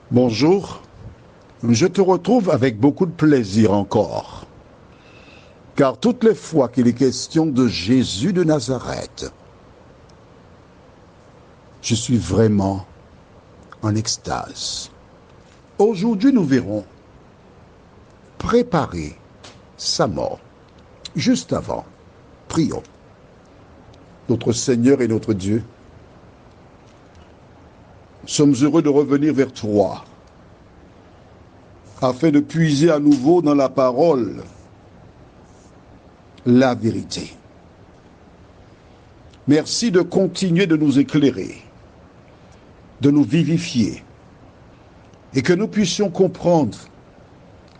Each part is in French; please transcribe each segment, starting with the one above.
Bonjour, je te retrouve avec beaucoup de plaisir encore, car toutes les fois qu'il est question de Jésus de Nazareth, je suis vraiment en extase. Aujourd'hui, nous verrons préparer sa mort. Juste avant, prions. Notre Seigneur et notre Dieu, nous sommes heureux de revenir vers toi afin de puiser à nouveau dans la parole la vérité. Merci de continuer de nous éclairer, de nous vivifier et que nous puissions comprendre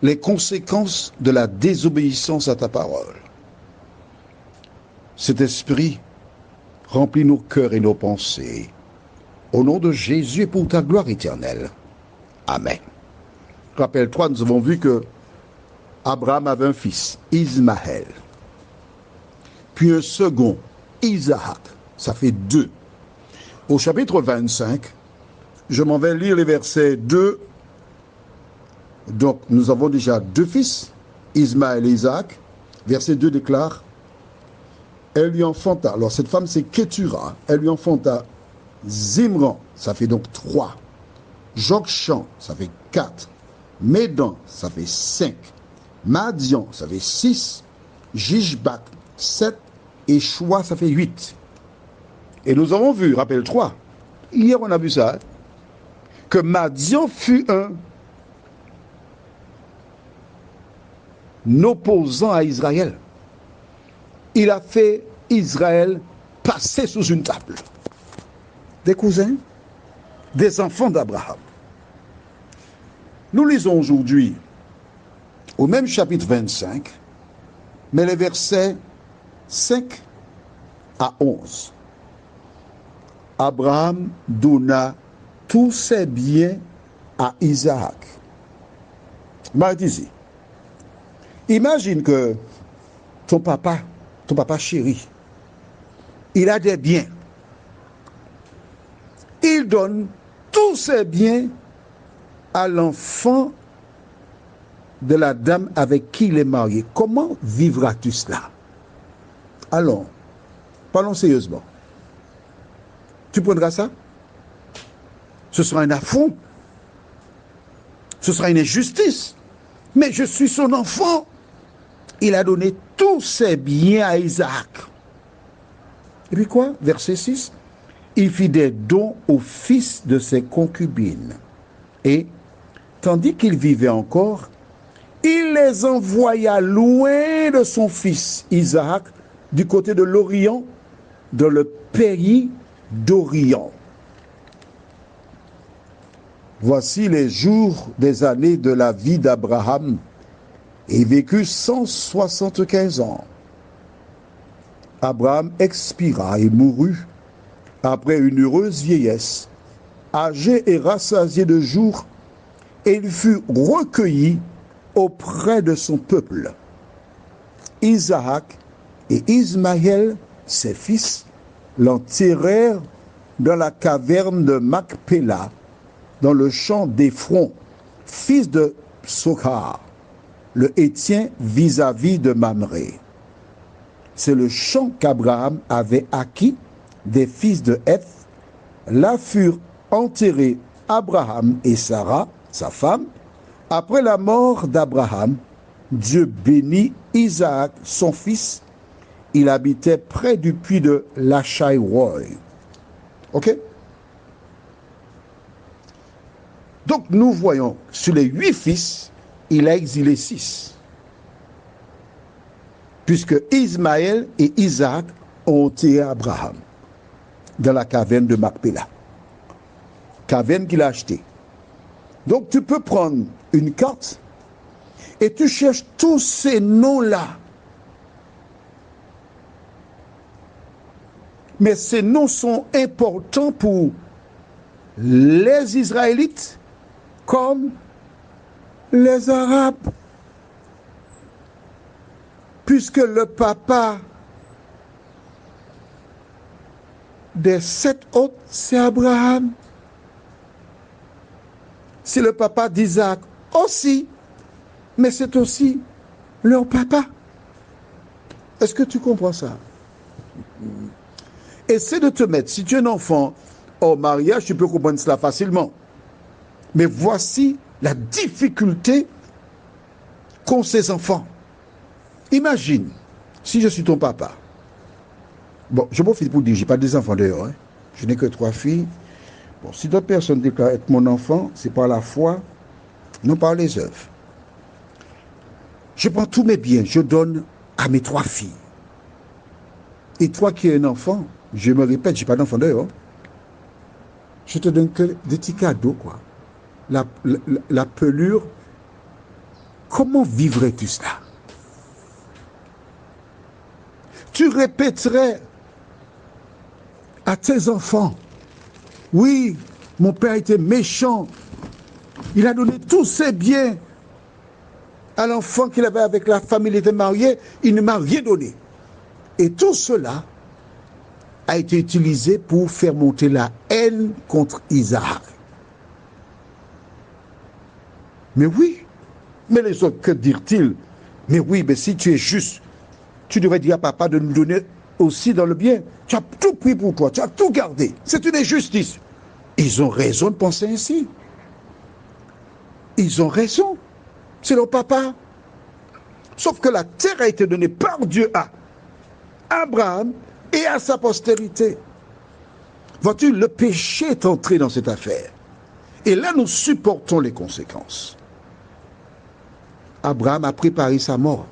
les conséquences de la désobéissance à ta parole. Cet esprit remplit nos cœurs et nos pensées. Au nom de Jésus et pour ta gloire éternelle. Amen. Rappelle-toi, nous avons vu que Abraham avait un fils, Ismaël. Puis un second, Isaac. Ça fait 2. Au chapitre 25, je m'en vais lire les versets 2. Donc, nous avons déjà 2 fils, Ismaël et Isaac. Verset 2 déclare, elle lui enfanta, alors cette femme c'est Ketura, elle lui enfanta Zimran, ça fait donc 3. Jokshan, ça fait 4. Médan, ça fait 5. Madian, ça fait 6. Jishbak, 7. Et Choua, ça fait 8. Et nous avons vu, rappelle-toi, hier on a vu ça, que Madian fut un opposant à Israël. Il a fait Israël passer sous une table. Des cousins, des enfants d'Abraham. Nous lisons aujourd'hui, au même chapitre 25, mais les versets 5 à 11. Abraham donna tous ses biens à Isaac. Ici, imagine que ton papa chéri, il a des biens. Il donne tous ses biens à l'enfant de la dame avec qui il est marié. Comment vivras-tu cela? Allons, parlons sérieusement. Tu prendras ça? Ce sera un affront. Ce sera une injustice. Mais je suis son enfant. Il a donné tous ses biens à Isaac. Et puis quoi? Verset 6. Il fit des dons aux fils de ses concubines. Et, tandis qu'il vivait encore, il les envoya loin de son fils Isaac, du côté de l'Orient, dans le pays d'Orient. Voici les jours des années de la vie d'Abraham. Il vécut 175 ans. Abraham expira et mourut après une heureuse vieillesse, âgé et rassasié de jours, et il fut recueilli auprès de son peuple. Isaac et Ismaël, ses fils, l'enterrèrent dans la caverne de Macpéla, dans le champ d'Éphron, fils de Sokhar, le Hétien vis-à-vis de Mamré. C'est le champ qu'Abraham avait acquis des fils de Heth. Là furent enterrés Abraham et Sarah, sa femme. Après la mort d'Abraham, Dieu bénit Isaac, son fils. Il habitait près du puits de Lachai-Roy. Ok? Donc nous voyons, sur les 8 fils, il a exilé 6. Puisque Ismaël et Isaac ont enterré Abraham dans la caverne de Macpéla. Caverne qu'il a achetée. Donc tu peux prendre une carte et tu cherches tous ces noms-là. Mais ces noms sont importants pour les Israélites comme les Arabes. Puisque le papa des 7 autres, c'est Abraham. c'est le papa d'Isaac aussi, mais c'est aussi leur papa. Est-ce que tu comprends ça? Essaie de te mettre, si tu es un enfant au mariage, tu peux comprendre cela facilement. Mais voici la difficulté qu'ont ces enfants. Imagine, si je suis ton papa. Bon, je profite pour dire, je n'ai pas des enfants dehors. Hein. Je n'ai que 3 filles. Bon, si d'autres personnes déclarent être mon enfant, c'est par la foi, non par les œuvres. Je prends tous mes biens, je donne à mes 3 filles. Et toi qui es un enfant, je me répète, je n'ai pas d'enfant dehors. Je te donne que des petits cadeaux, quoi. La pelure. Comment vivrais-tu cela? Tu répéterais à tes enfants, oui, mon père était méchant, il a donné tous ses biens à l'enfant qu'il avait avec la femme, il était marié, il ne m'a rien donné. Et tout cela a été utilisé pour faire monter la haine contre Isaac. Mais oui, mais les autres, que dirent-ils? Mais oui, mais si tu es juste, tu devrais dire à papa de nous donner aussi dans le bien. Tu as tout pris pour toi, tu as tout gardé. C'est une injustice. Ils ont raison de penser ainsi. Ils ont raison. C'est leur papa. Sauf que la terre a été donnée par Dieu à Abraham et à sa postérité. Vois-tu, le péché est entré dans cette affaire. Et là, nous supportons les conséquences. Abraham a préparé sa mort.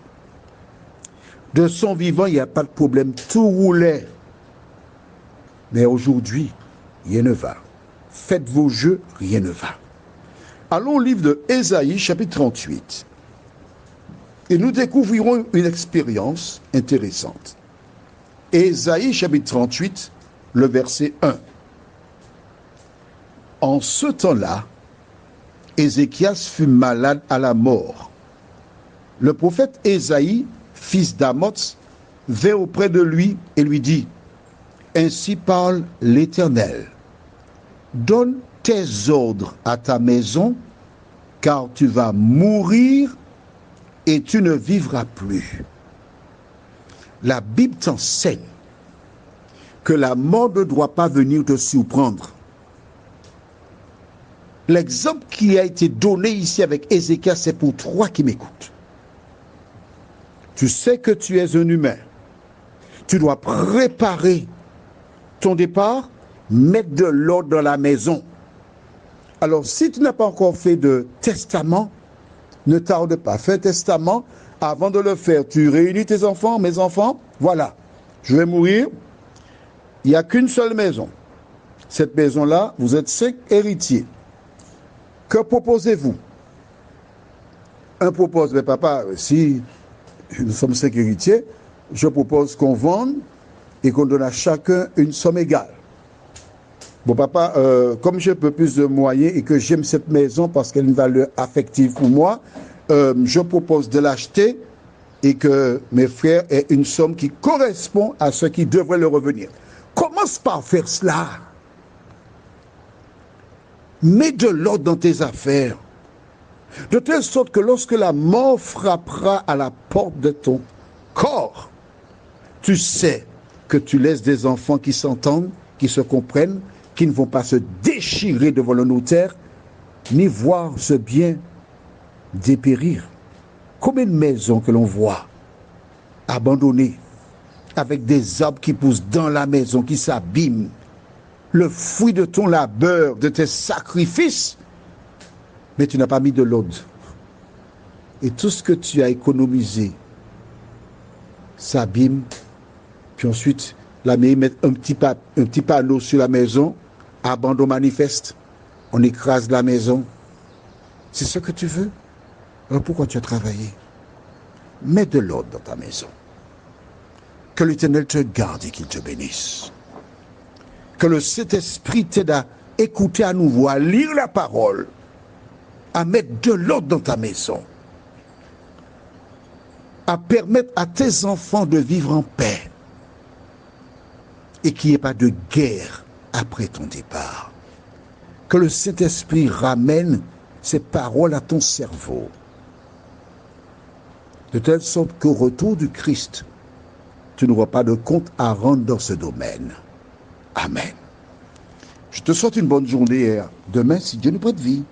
De son vivant, il n'y a pas de problème, tout roulait. Mais aujourd'hui, rien ne va. Faites vos jeux, rien ne va. Allons au livre de Ésaïe, chapitre 38. Et nous découvrirons une expérience intéressante. Ésaïe, chapitre 38, le verset 1. En ce temps-là, Ézéchias fut malade à la mort. Le prophète Ésaïe, fils d'Amoz, vint auprès de lui et lui dit, « Ainsi parle l'Éternel, donne tes ordres à ta maison, car tu vas mourir et tu ne vivras plus. » La Bible t'enseigne que la mort ne doit pas venir te surprendre. L'exemple qui a été donné ici avec Ézéchias, c'est pour toi qui m'écoutes. Tu sais que tu es un humain. Tu dois préparer ton départ, mettre de l'ordre dans la maison. Alors, si tu n'as pas encore fait de testament, ne tarde pas. Fais un testament. Avant de le faire, tu réunis tes enfants, mes enfants. Voilà, je vais mourir. Il n'y a qu'une seule maison. Cette maison-là, vous êtes 5 héritiers. Que proposez-vous? Un propose, mais papa, si nous sommes 5 héritiers, je propose qu'on vende et qu'on donne à chacun une somme égale. Bon papa, comme j'ai un peu plus de moyens et que j'aime cette maison parce qu'elle a une valeur affective pour moi, je propose de l'acheter et que mes frères aient une somme qui correspond à ce qui devrait leur revenir. Commence par faire cela. Mets de l'ordre dans tes affaires. De telle sorte que lorsque la mort frappera à la porte de ton corps, tu sais que tu laisses des enfants qui s'entendent, qui se comprennent, qui ne vont pas se déchirer devant le notaire, ni voir ce bien dépérir. Combien de maisons que l'on voit abandonnées, avec des arbres qui poussent dans la maison, qui s'abîment, le fruit de ton labeur, de tes sacrifices, mais tu n'as pas mis de l'ordre. Et tout ce que tu as économisé s'abîme, puis ensuite la mairie met un petit panneau sur la maison, abandon manifeste, on écrase la maison. C'est ce que tu veux? Alors pourquoi tu as travaillé? Mets de l'ordre dans ta maison. Que l'Éternel te garde et qu'il te bénisse. Que le Saint-Esprit t'aide à écouter à nouveau, à lire la parole, à mettre de l'ordre dans ta maison, à permettre à tes enfants de vivre en paix et qu'il n'y ait pas de guerre après ton départ. Que le Saint-Esprit ramène ces paroles à ton cerveau, de telle sorte qu'au retour du Christ, tu n'auras pas de compte à rendre dans ce domaine. Amen. Je te souhaite une bonne journée et demain, si Dieu nous prête vie.